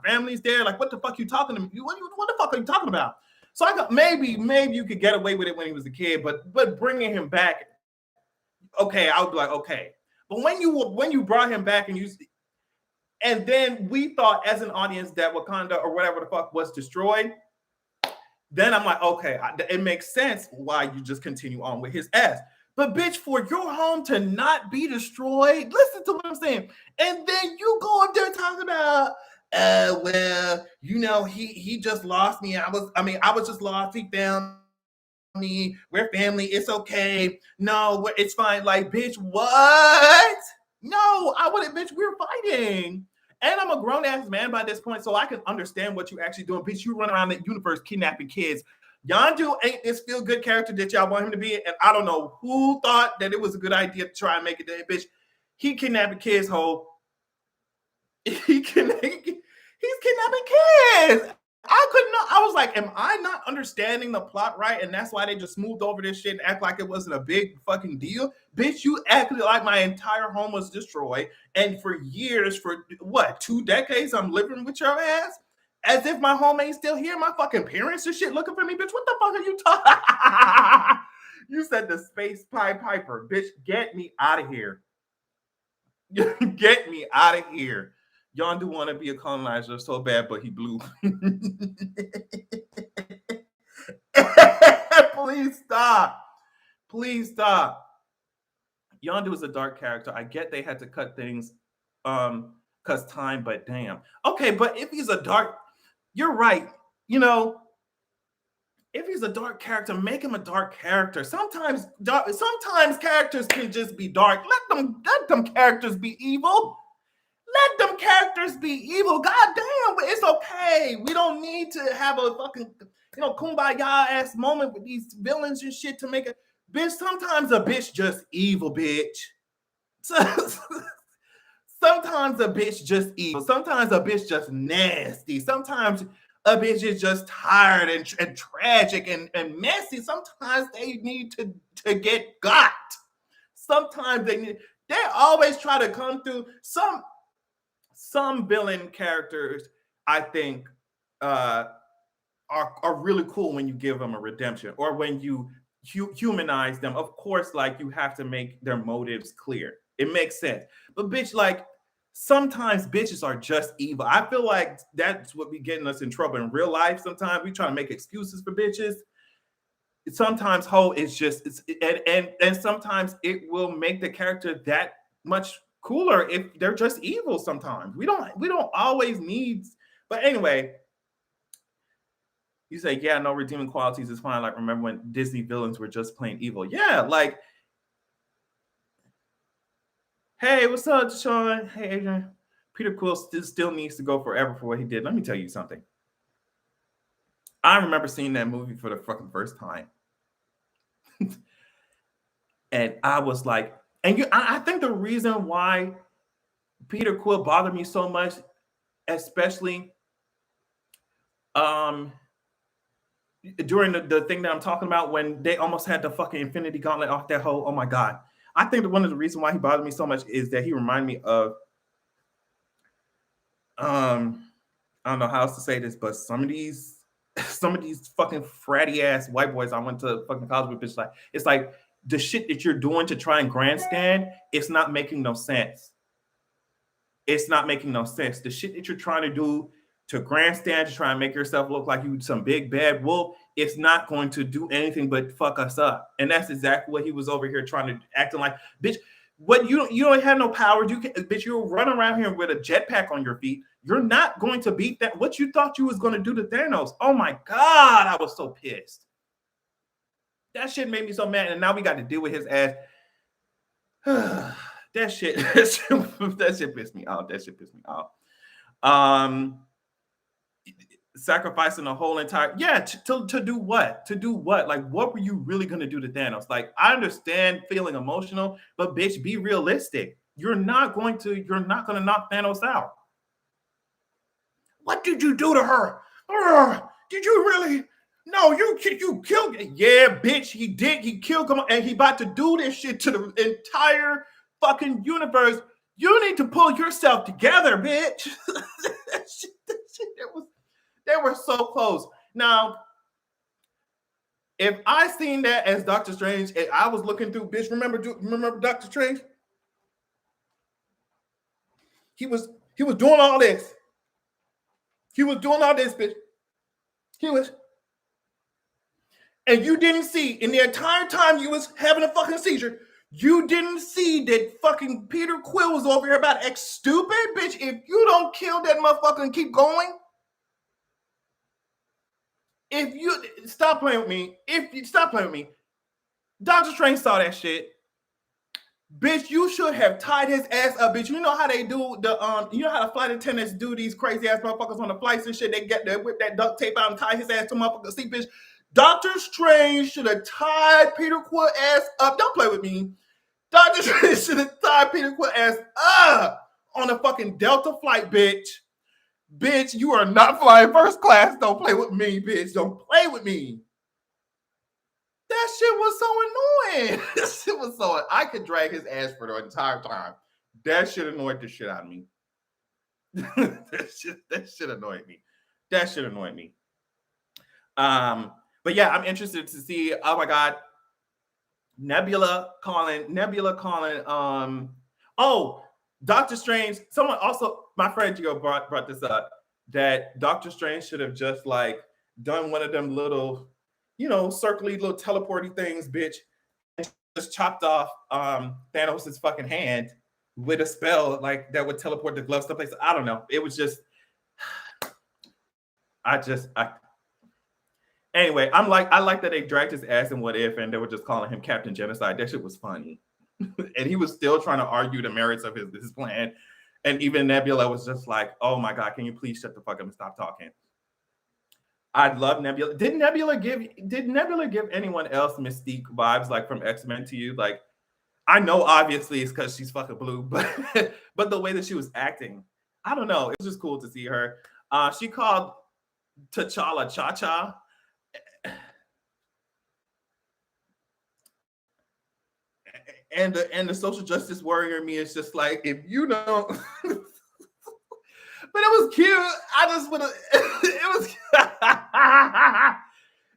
family's there. Like, what the fuck you talking to me? What the fuck are you talking about? So I got maybe you could get away with it when he was a kid, but bringing him back, okay, I would be like, okay. But when you brought him back and then we thought as an audience that Wakanda or whatever the fuck was destroyed, then I'm like, okay, it makes sense why you just continue on with his ass. But bitch, for your home to not be destroyed, listen to what I'm saying. And then you go up there talking about, well, he just lost me. I was just lost. He found me. We're family. It's okay. No, it's fine. Like, bitch, what? No, I wouldn't, bitch. We're fighting. And I'm a grown ass man by this point, so I can understand what you're actually doing. Bitch, you run around the universe kidnapping kids. Yondu ain't this feel good character that y'all want him to be. And I don't know who thought that it was a good idea to try and make it that, bitch. He kidnapping kids, ho. He's kidnapping kids. I couldn't know. I was like, am I not understanding the plot right? And that's why they just smoothed over this shit and act like it wasn't a big fucking deal. Bitch, you acted like my entire home was destroyed. And for years, for what, 2 decades, I'm living with your ass? As if my home ain't still here. My fucking parents and shit looking for me. Bitch, what the fuck are you talking? You said the space Pied Piper. Bitch, get me out of here. Get me out of here. Yondu want to be a colonizer so bad, but he blue. Please stop. Please stop. Yondu is a dark character. I get they had to cut things because time, but damn. Okay, but if he's a dark, you're right. If he's a dark character, make him a dark character. Sometimes characters can just be dark. Let them characters be evil. Let them characters be evil. God damn, it's okay. We don't need to have a fucking, kumbaya ass moment with these villains and shit to make it. Bitch, sometimes a bitch just evil, bitch. Sometimes a bitch just evil. Sometimes a bitch just nasty. Sometimes a bitch is just tired and tragic and messy. Sometimes they need to get got. Sometimes they need. They always try to come through. Some villain characters, I think, are really cool when you give them a redemption or when you humanize them. Of course, like you have to make their motives clear. It makes sense. But bitch, like sometimes bitches are just evil. I feel like that's what be getting us in trouble in real life. Sometimes we try to make excuses for bitches. Sometimes hoe is just and sometimes it will make the character that much cooler if they're just evil. Sometimes we don't always need. But anyway, you say, yeah, no redeeming qualities is fine. Like, remember when Disney villains were just plain evil? Yeah, like, hey, what's up, Sean? Hey, Adrian. Peter Quill still needs to go forever for what he did. Let me tell you something. I remember seeing that movie for the fucking first time. And I was like, I think the reason why Peter Quill bothered me so much, especially during the thing that I'm talking about when they almost had the fucking Infinity Gauntlet off that hole. Oh my god! I think that one of the reasons why he bothered me so much is that he reminded me of I don't know how else to say this, but some of these fucking fratty ass white boys I went to fucking college with, bitch. Like it's like the shit that you're doing to try and grandstand, it's not making no sense. It's not making no sense. The shit that you're trying to do to grandstand to try and make yourself look like you some big bad wolf, it's not going to do anything but fuck us up. And that's exactly what he was over here trying to acting like, bitch. What you don't have no powers. You can, bitch. You're running around here with a jetpack on your feet. You're not going to beat that. What you thought you was going to do to Thanos? Oh my god, I was so pissed. That shit made me so mad, and now we got to deal with his ass. that shit pissed me off. That shit pissed me off. Sacrificing the whole entire to do what? To do what? Like, what were you really gonna do to Thanos? Like, I understand feeling emotional, but bitch, be realistic. You're not gonna knock Thanos out. What did you do to her? Did you really? No, you killed. Yeah, bitch, he did. He killed him, and he about to do this shit to the entire fucking universe. You need to pull yourself together, bitch. They were so close. Now, if I seen that as Doctor Strange, and I was looking through, bitch, remember Doctor Strange? He was doing all this. He was doing all this, bitch. And you didn't see, in the entire time you was having a fucking seizure, you didn't see that fucking Peter Quill was over here about to act stupid, bitch. If you don't kill that motherfucker and keep going, if you stop playing with me, Doctor Strange saw that shit. Bitch, you should have tied his ass up, bitch. You know how they do you know how the flight attendants do these crazy ass motherfuckers on the flights and shit. They whip that duct tape out and tie his ass to motherfucker seat, bitch. Doctor Strange should have tied Peter Quill ass up. Don't play with me. Doctor Strange should have tied Peter Quill ass up on a fucking Delta flight, bitch. Bitch, you are not flying first class. Don't play with me, bitch. Don't play with me. That shit was so annoying. That shit was so. I could drag his ass for the entire time. That shit annoyed the shit out of me. that shit annoyed me. That shit annoyed me. But yeah, I'm interested to see. Oh my god, Nebula calling. Oh, Doctor Strange. Someone also, my friend Gio brought this up, that Doctor Strange should have just like done one of them little, circly little teleporty things, bitch, and just chopped off Thanos' fucking hand with a spell like that would teleport the gloves to place. I don't know. It was just, Anyway, I like that they dragged his ass in What If, and they were just calling him Captain Genocide. That shit was funny. And he was still trying to argue the merits of his plan. And even Nebula was just like, oh my God, can you please shut the fuck up and stop talking? I'd love Nebula. Did Nebula give anyone else Mystique vibes like from X-Men to you? Like, I know obviously it's because she's fucking blue, but the way that she was acting, I don't know. It was just cool to see her. She called T'Challa Cha-Cha. And the social justice warrior in me is just like, if you don't, but it was cute. I just would have. It was.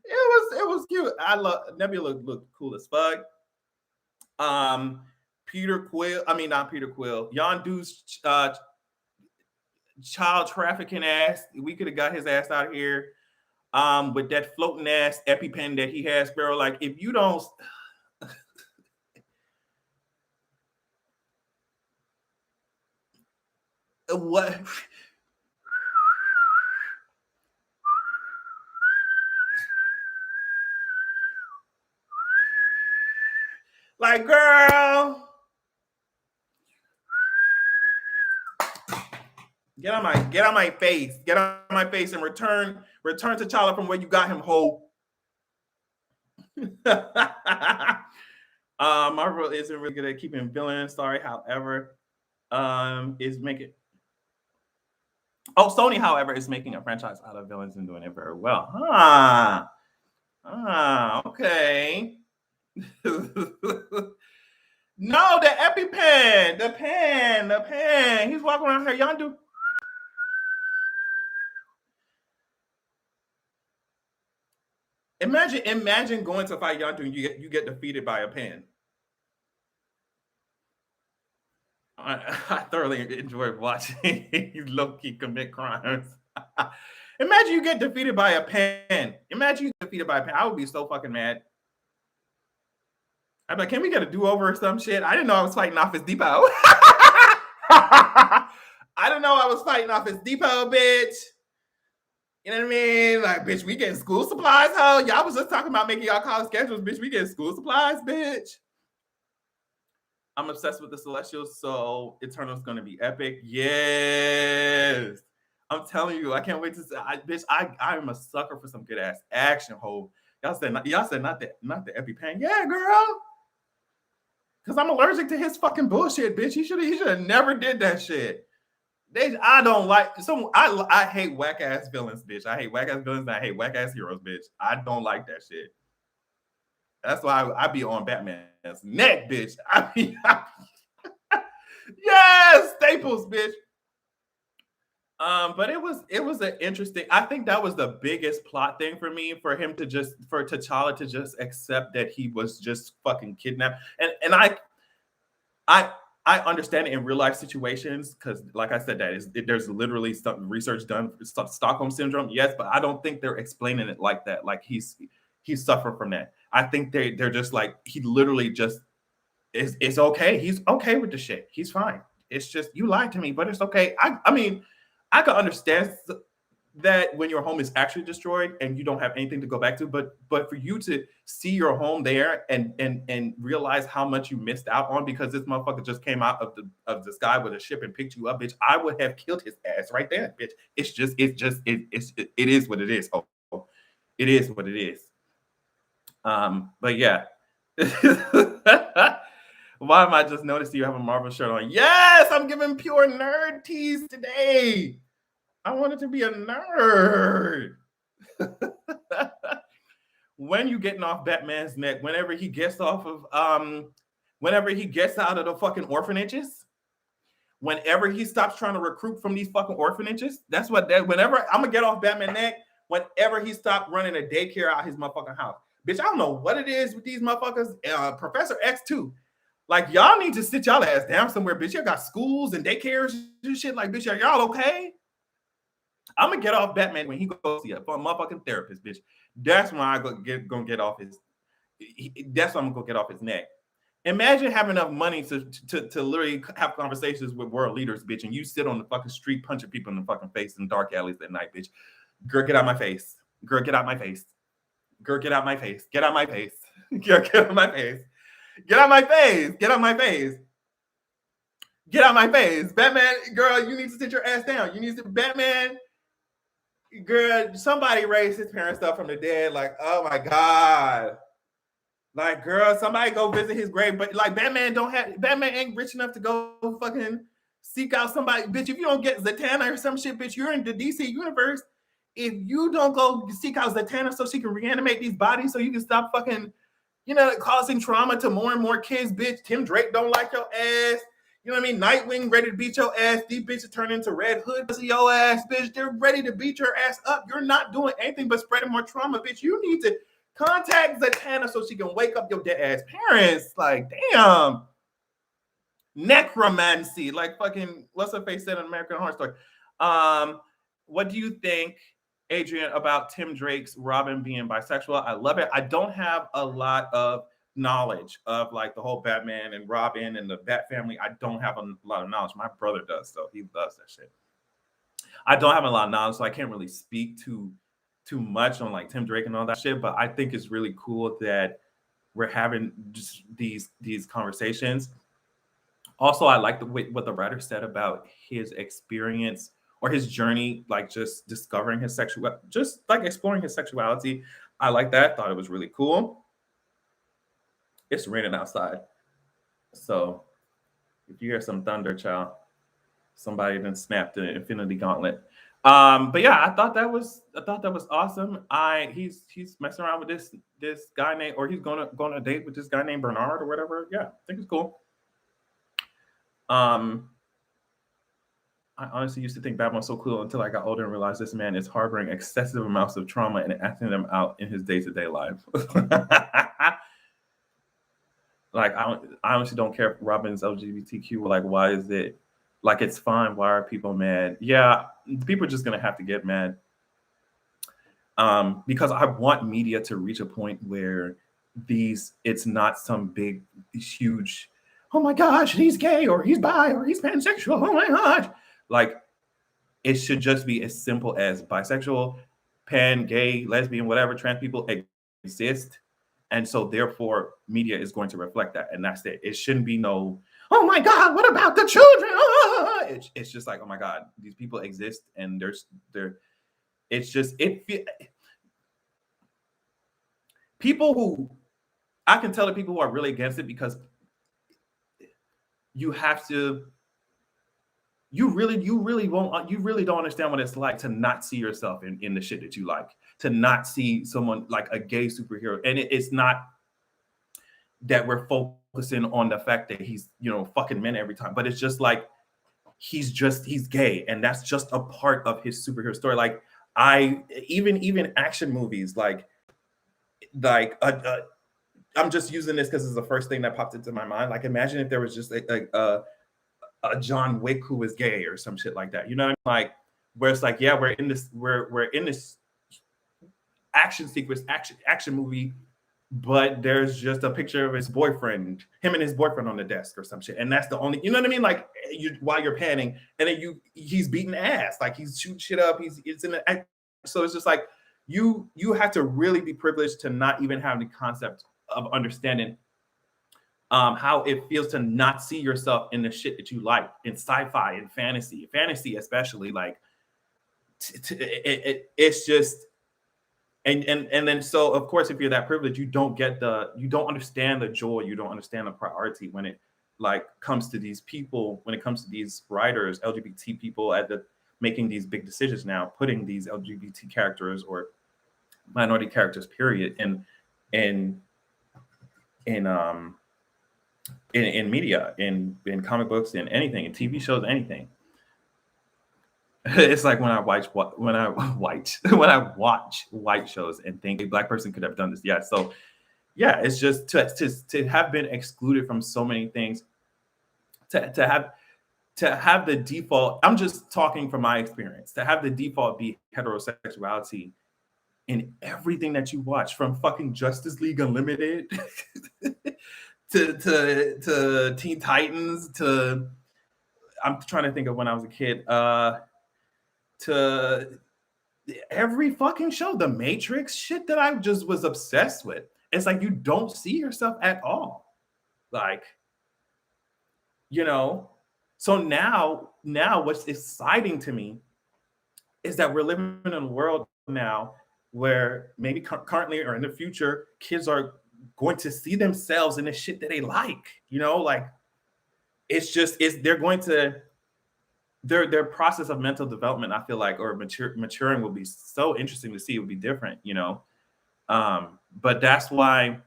It was cute. I love Nebula looked cool as fuck. Peter Quill. I mean, not Peter Quill. Yondu's child trafficking ass. We could have got his ass out of here. With that floating ass EpiPen that he has, Sparrow. Like, if you don't. What? Like, girl, get on my face, and return T'Challa from where you got him, ho. Marvel isn't really good at keeping villains. Sorry, however, is making. Oh, Sony, however, is making a franchise out of villains and doing it very well. Okay. No, the EpiPen, the pen. He's walking around here, Yondu. Imagine going to fight Yondu and you get defeated by a pen. I thoroughly enjoyed watching you low-key commit crimes. Imagine you get defeated by a pen. I would be so fucking mad. I'm like, can we get a do-over or some shit? I didn't know I was fighting Office Depot. I didn't know I was fighting Office Depot, bitch. You know what I mean? Like, bitch, we getting school supplies, ho. Y'all was just talking about making y'all college schedules, bitch. We getting school supplies, bitch. I'm obsessed with the Celestials, so Eternal's gonna be epic. Yes. I'm telling you, I can't wait to see. I am a sucker for some good ass action, ho. Y'all said not the EpiPen. Yeah, girl. Because I'm allergic to his fucking bullshit, bitch. He should have never did that shit. I don't like some. I hate whack ass villains, bitch. I hate whack ass villains. And I hate whack ass heroes, bitch. I don't like that shit. That's why I be on Batman's neck, bitch. Yes, Staples, bitch. But it was an interesting. I think that was the biggest plot thing for me, for T'Challa to just accept that he was just fucking kidnapped. And I understand it in real life situations because, like I said, there's literally some research done for Stockholm syndrome. Yes, but I don't think they're explaining it like that. Like he's suffered from that. I think they're just like, he literally just is okay. He's okay with the shit. He's fine. It's just, you lied to me, but it's okay. I mean, I can understand that when your home is actually destroyed and you don't have anything to go back to, but for you to see your home there and realize how much you missed out on because this motherfucker just came out of the sky with a ship and picked you up, bitch, I would have killed his ass right there, bitch. It is what it is. Oh, it is what it is. But yeah. Why am I just noticing you have a Marvel shirt on? Yes, I'm giving pure nerd tease today. I wanted to be a nerd. When you getting off Batman's neck, whenever he gets out of the fucking orphanages, whenever he stops trying to recruit from these fucking orphanages, whenever I'm gonna get off Batman's neck, whenever he stopped running a daycare out his motherfucking house. Bitch, I don't know what it is with these motherfuckers. Professor X too. Like, y'all need to sit y'all ass down somewhere, bitch. Y'all got schools and daycares and shit. Like, bitch, are y'all okay? I'm gonna get off Batman when he goes see a motherfucking therapist, bitch. That's when I gonna get off his. That's when I'm gonna get off his neck. Imagine having enough money to literally have conversations with world leaders, bitch, and you sit on the fucking street punching people in the fucking face in dark alleys at night, bitch. Girl, get out my face. Girl, get out my face. Girl, get out my face. Get out my face. Girl, get out my face. Get out my face. Get out my face. Get out my face. Batman, girl, you need to sit your ass down. You need to, Batman, girl, somebody raised his parents up from the dead. Like, oh my God. Like, girl, somebody go visit his grave. But like, Batman ain't rich enough to go fucking seek out somebody. Bitch, if you don't get Zatanna or some shit, bitch, you're in the DC universe. If you don't go seek out Zatanna so she can reanimate these bodies so you can stop fucking you know, causing trauma to more and more kids, bitch. Tim Drake don't like your ass. You know what I mean? Nightwing ready to beat your ass. These bitches turn into Red Hood because of your ass, bitch. They're ready to beat your ass up. You're not doing anything but spreading more trauma, bitch. You need to contact Zatanna so she can wake up your dead ass parents. Like, damn. Necromancy. Like fucking, what's her face said in American Horror Story. What do you think, Adrian, about Tim Drake's Robin being bisexual? I love it. I don't have a lot of knowledge of like the whole Batman and Robin and the Bat family. I don't have a lot of knowledge. My brother does, so he loves that shit. I don't have a lot of knowledge, so I can't really speak too much on like Tim Drake and all that shit. But I think it's really cool that we're having just these conversations. Also, I like what the writer said about his experience or his journey, like just discovering his just like exploring his sexuality. I like that. Thought it was really cool. It's raining outside, so if you hear some thunder, child, somebody then snapped the Infinity Gauntlet. But yeah, I thought that was awesome. He's messing around with this guy named, or he's going on a date with this guy named Bernard or whatever. Yeah, I think it's cool. I honestly used to think Batman was so cool until I got older and realized this man is harboring excessive amounts of trauma and acting them out in his day-to-day life. Like, I honestly don't care if Robin's LGBTQ. Like, why is it like it's fine? Why are people mad? Yeah, people are just gonna have to get mad. Because I want media to reach a point where it's not some big, huge, oh my gosh, he's gay or he's bi or he's pansexual. Oh my gosh. Like, it should just be as simple as bisexual, pan, gay, lesbian, whatever, trans people exist. And so therefore media is going to reflect that. And that's it. It shouldn't be no, oh my God, what about the children? It's just like, oh my God, these people exist and it's just, people who, I can tell the people who are really against it because you really don't understand what it's like to not see yourself in the shit that you like, to not see someone like a gay superhero. And it's not that we're focusing on the fact that he's, fucking men every time, but it's just like, he's gay. And that's just a part of his superhero story. Like even action movies, I'm just using this because it's the first thing that popped into my mind. Like, imagine if there was just a John Wick who was gay or some shit like that. You know what I mean? Like, where it's like, yeah, we're in this action sequence, action movie, but there's just a picture of him and his boyfriend on the desk or some shit, and that's the only, you know what I mean? Like, while you're panning, and then he's beating ass, like he's shooting shit up. It's in the, so it's just like you have to really be privileged to not even have the concept of understanding how it feels to not see yourself in the shit that you like in sci-fi and fantasy especially. Like, it's just, and then so of course if you're that privileged, you don't understand the joy, you don't understand the priority when it like comes to these people, when it comes to these writers, LGBT people making these big decisions now, putting these LGBT characters or minority characters period in media, in comic books, in anything, in TV shows, anything. It's like when I watch white shows and think a black person could have done this. Yeah. So yeah, it's just to have been excluded from so many things, to have the default, I'm just talking from my experience, to have the default be heterosexuality in everything that you watch, from fucking Justice League Unlimited to Teen Titans, to, I'm trying to think of when I was a kid, to every fucking show, The Matrix, shit that I just was obsessed with. It's like you don't see yourself at all. Like, so now what's exciting to me is that we're living in a world now where maybe currently or in the future, kids are going to see themselves in the shit that they like, like they're going to, their process of mental development, I feel like, or maturing will be so interesting to see. It will be different, but that's why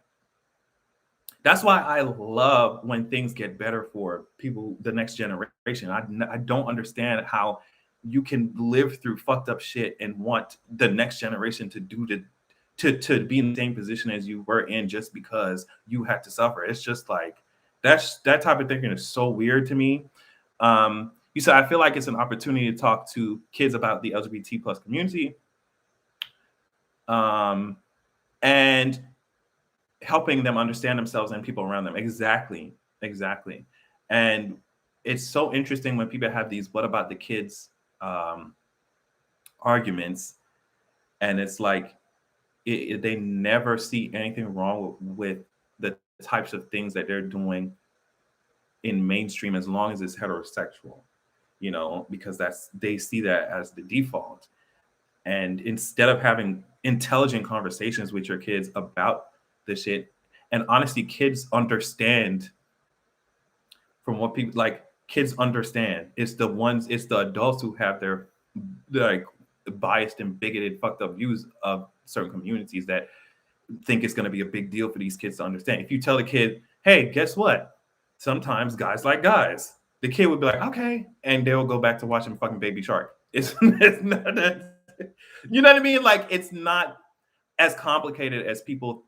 That's why I love when things get better for people, the next generation. I don't understand how you can live through fucked up shit and want the next generation to do to be in the same position as you were in just because you had to suffer. It's just like that type of thinking is so weird to me. You said I feel like it's an opportunity to talk to kids about the LGBT plus community, and helping them understand themselves and people around them. Exactly. And it's so interesting when people have these "what about the kids" arguments, and it's like they never see anything wrong with the types of things that they're doing in mainstream as long as it's heterosexual, because they see that as the default. And instead of having intelligent conversations with your kids about this shit, and honestly, kids understand from what people like. Kids understand. It's the adults who have their like biased and bigoted, fucked up views of certain communities that think it's going to be a big deal for these kids to understand. If you tell a kid, "Hey, guess what? Sometimes guys like guys," the kid would be like, "Okay," and they'll go back to watching fucking Baby Shark. It's not that, you know what I mean? Like, it's not as complicated as people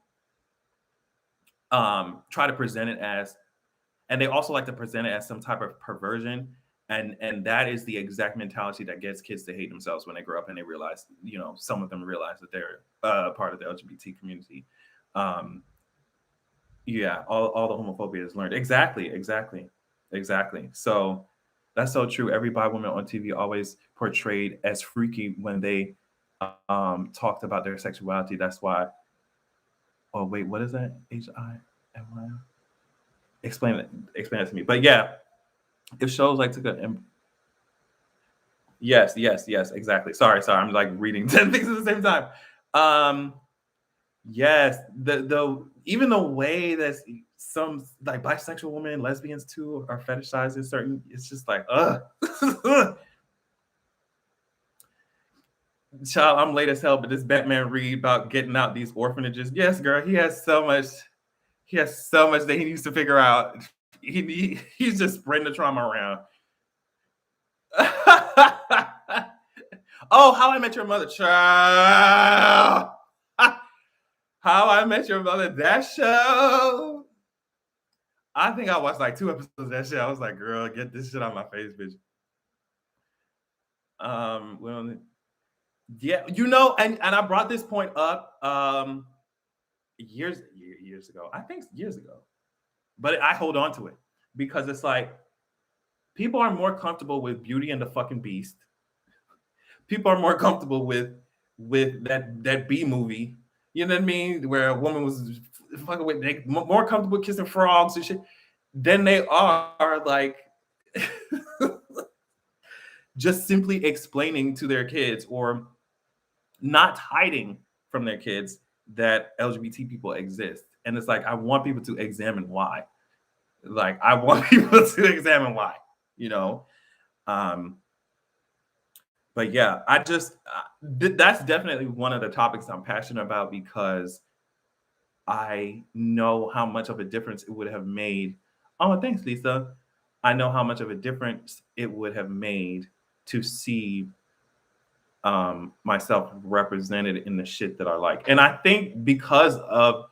try to present it as, and they also like to present it as some type of perversion. And that is the exact mentality that gets kids to hate themselves when they grow up and they realize, some of them realize that they're part of the LGBT community. Yeah, all the homophobia is learned. Exactly. So that's so true. Every bi woman on TV always portrayed as freaky when they talked about their sexuality. That's why. Oh wait, what is that? HIMY? Explain it to me. But yeah, if shows like took a yes, exactly. Sorry, I'm like reading 10 things at the same time. Yes, the even the way that some like bisexual women, lesbians too, are fetishized in certain, it's just like, ugh. Child, I'm late as hell, but this Batman read about getting out these orphanages. Yes, girl, he has so much that he needs to figure out. He's just spreading the trauma around. Oh, How I Met Your Mother, child. How I Met Your Mother, that show. I think I watched like 2 episodes of that shit. I was like, girl, get this shit out of my face, bitch. Well, yeah, and I brought this point up years ago. I think years ago. But I hold on to it because it's like people are more comfortable with Beauty and the fucking Beast. People are more comfortable with that B movie. You know what I mean? Where a woman was fucking with, they more comfortable kissing frogs and shit than they are like just simply explaining to their kids or not hiding from their kids that LGBT people exist. And it's like, I want people to examine why. Like, I want people to examine why, But yeah, that's definitely one of the topics I'm passionate about because I know how much of a difference it would have made. Oh, thanks, Lisa. I know how much of a difference it would have made to see myself represented in the shit that I like. And I think because of,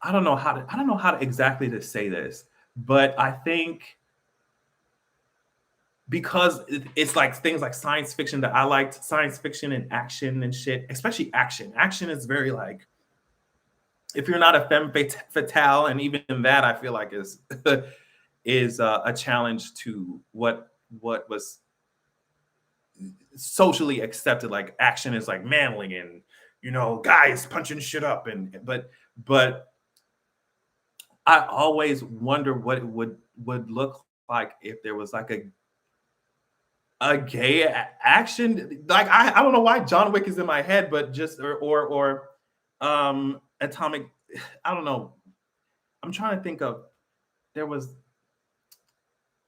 I don't know how to exactly to say this, but I think because it's like things like science fiction that I liked, science fiction and action and shit, especially action. Action is very like, if you're not a femme fatale, and even that I feel like is is a challenge to what was socially accepted. Like action is like manly and guys punching shit up, and but I always wonder what it would look like if there was like a gay action. Like I don't know why John Wick is in my head, but just or Atomic. I don't know. I'm trying to think of. There was,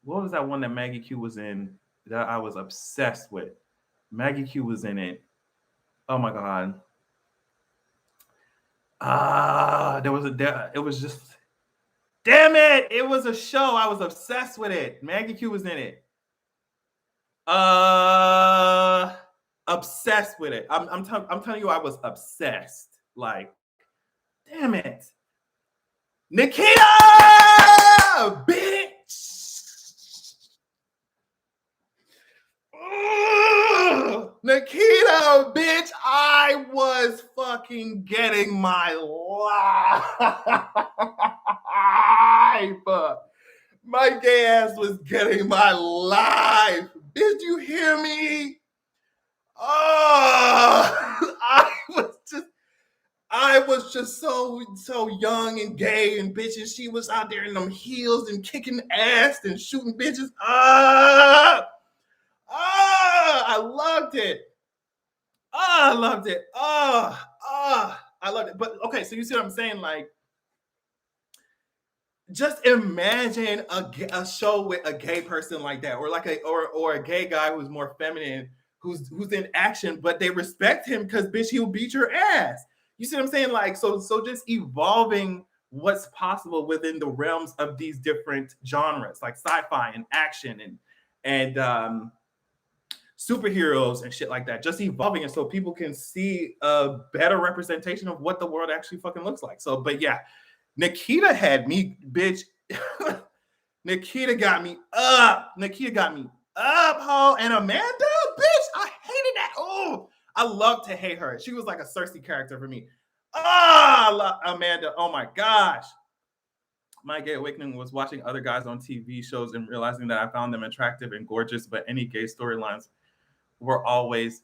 what was that one that Maggie Q was in that I was obsessed with? Maggie Q was in it. Oh my god. it was just, damn it, it was a show. I was obsessed with it. Maggie Q was in it. Obsessed with it. I'm telling you, I was obsessed. Like, damn it, Nikita, bitch. Ugh. Nikita, bitch, I was fucking getting my life. My gay ass was getting my life. Did you hear me? Oh, I was just so young and gay and bitches. She was out there in them heels and kicking ass and shooting bitches. I loved it. I loved it. I loved it. But okay, so you see what I'm saying? Like, just imagine a show with a gay person like that, or like or a gay guy who's more feminine, who's in action, but they respect him because bitch, he'll beat your ass. You see what I'm saying? Like, so just evolving what's possible within the realms of these different genres, like sci-fi and action and superheroes and shit like that, just evolving it so people can see a better representation of what the world actually fucking looks like. So, but yeah, Nikita had me, bitch. Nikita got me up. Ho. And Amanda, bitch, I hated that. Oh, I love to hate her. She was like a Cersei character for me. I love Amanda. Oh my gosh. My gay awakening was watching other guys on TV shows and realizing that I found them attractive and gorgeous, but any gay storylines were always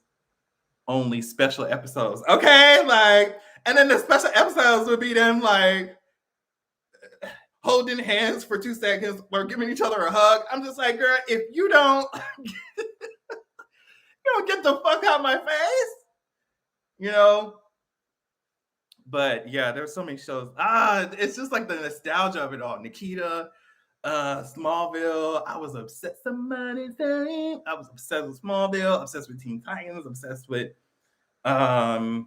only special episodes. Okay, like, and then the special episodes would be them like holding hands for 2 seconds or giving each other a hug. I'm just like, girl, if you don't, you don't get the fuck out my face, you know. But yeah, there's so many shows. It's just like the nostalgia of it all. Nikita, Smallville. I was obsessed. Somebody's saying I was obsessed with Smallville. Obsessed with Teen Titans. Obsessed with. It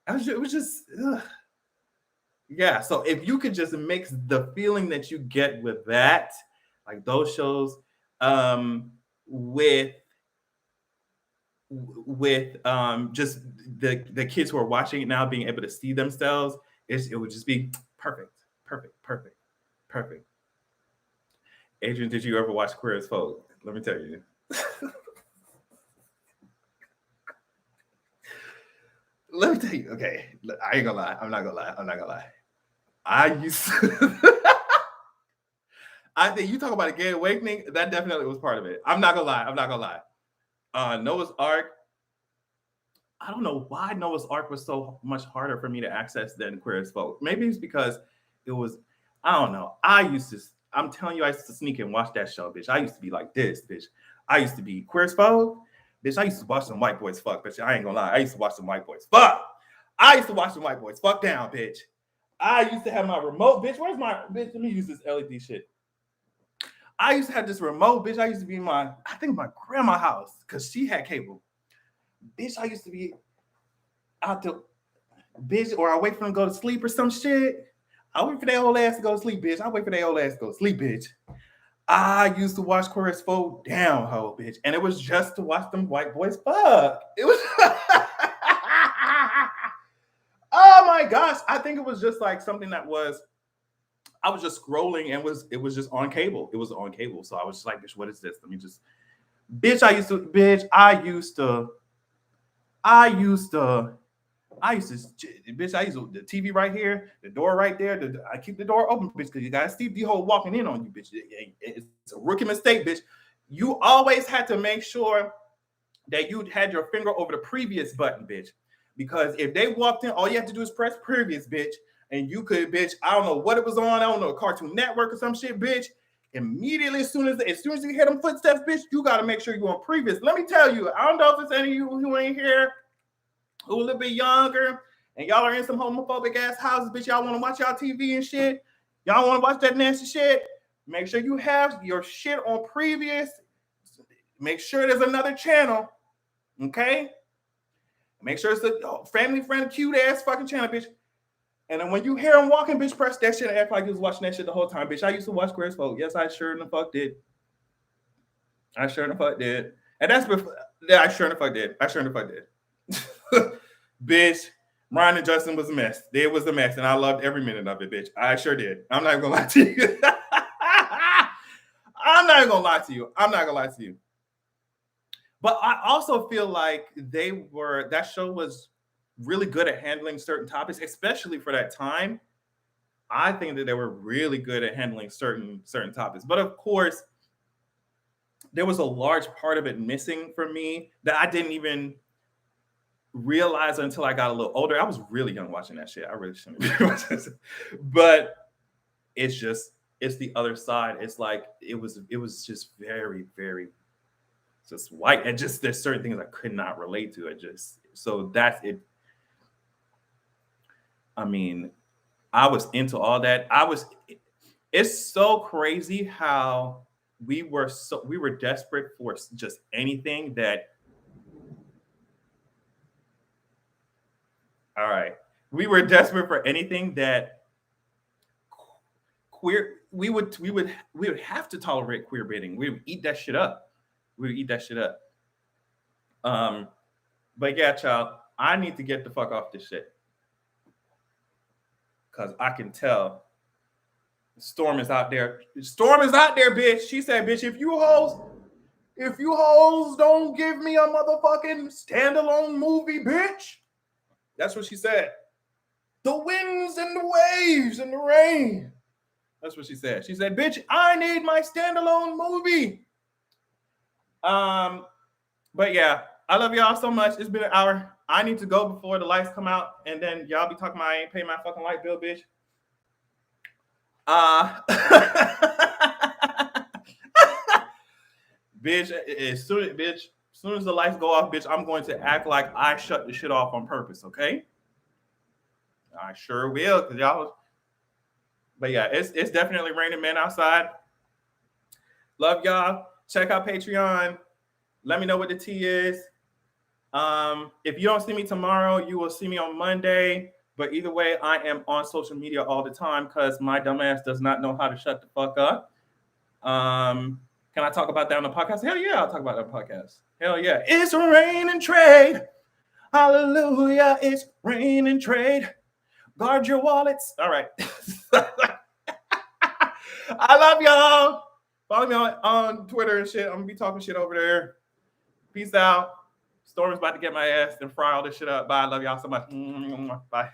was just. Yeah. So if you could just mix the feeling that you get with that, like those shows, with just the kids who are watching it now being able to see themselves, it would just be perfect. Adrian, did you ever watch Queer as Folk? Let me tell you. Let me tell you. Okay, I ain't gonna lie. I'm not gonna lie. I used to. I think you talk about a gay awakening. That definitely was part of it. I'm not gonna lie. Noah's Ark. I don't know why Noah's Ark was so much harder for me to access than Queer as Folk. Maybe it's because it was, I don't know. I'm telling you, I used to sneak and watch that show, bitch. I used to be like this, bitch. I used to be Queer as Folk. Bitch, I used to watch some white boys fuck, bitch. I ain't gonna lie. I used to watch some white boys fuck. Down, bitch. I used to have my remote, bitch. Where's my, bitch? Let me use this LED shit. I used to have this remote, bitch. I used to be in my grandma's house because she had cable. Bitch, I used to be out to, bitch, or I wait for them to go to sleep or some shit. I wait for their old ass to go to sleep, bitch. I used to watch Queer as Folk down, ho, bitch. And it was just to watch them white boys fuck. It was, oh my gosh. I think it was just like something that was, I was just scrolling and it was just on cable. It was on cable. So I was just like, bitch, what is this? Let me just, bitch, I used to, bitch, the TV right here, the door right there. I keep the door open, bitch, because you got Steve D-Ho walking in on you, bitch. It's a rookie mistake, bitch. You always had to make sure that you had your finger over the previous button, bitch. Because if they walked in, all you have to do is press previous, bitch. And you could, bitch, I don't know what it was on. I don't know, Cartoon Network or some shit, bitch. Immediately, as soon as you hear them footsteps, bitch, you got to make sure you're on previous. Let me tell you, I don't know if it's any of you who ain't here, who a little bit younger, and y'all are in some homophobic ass houses, bitch. Y'all want to watch y'all TV and shit. Y'all want to watch that nasty shit. Make sure you have your shit on previous. Make sure there's another channel, okay? Make sure it's a family friendly, cute ass fucking channel, bitch. And then when you hear him walking, bitch, press that shit and act like you was watching that shit the whole time, bitch. I used to watch Queer as Folk. Yes, I sure the fuck did. I sure the fuck did. And that's before. Yeah, I sure the fuck did. I sure the fuck did. Bitch, Ryan and Justin was a mess. It was a mess, and I loved every minute of it, bitch. I sure did. I'm not gonna lie to you. I'm not gonna lie to you. I'm not gonna lie to you. But I also feel like that show was really good at handling certain topics, especially for that time. I think that they were really good at handling certain topics. But of course, there was a large part of it missing for me that I didn't even realize until I got a little older. I was really young watching that shit. I really shouldn't be watching this. But it's the other side. It's like it was just very, very just white. And just there's certain things I could not relate to. So that's it. I mean, I was into all that. It's so crazy how we were desperate for just anything that. All right. We were desperate for anything that queer. We would have to tolerate queer baiting. We would eat that shit up. But yeah, child, I need to get the fuck off this shit. Cause I can tell Storm is out there. Storm is out there, bitch. She said, bitch, if you hoes don't give me a motherfucking standalone movie, bitch. That's what she said. The winds and the waves and the rain. That's what she said. She said, bitch, I need my standalone movie. But yeah, I love y'all so much. It's been an hour. I need to go before the lights come out, and then y'all be talking about I ain't pay my fucking light bill, bitch. Bitch, as soon as the lights go off, bitch, I'm going to act like I shut the shit off on purpose, okay? I sure will, cause y'all. But yeah, it's definitely raining men outside. Love y'all. Check out Patreon. Let me know what the tea is. If you don't see me tomorrow, you will see me on Monday. But either way, I am on social media all the time because my dumbass does not know how to shut the fuck up. Can I talk about that on the podcast? Hell yeah, I'll talk about that on the podcast. Hell yeah. It's rain and trade. Hallelujah. It's rain and trade. Guard your wallets. All right. I love y'all. Follow me on Twitter and shit. I'm going to be talking shit over there. Peace out. Storm's about to get my ass and fry all this shit up. Bye. I love y'all so much. Bye.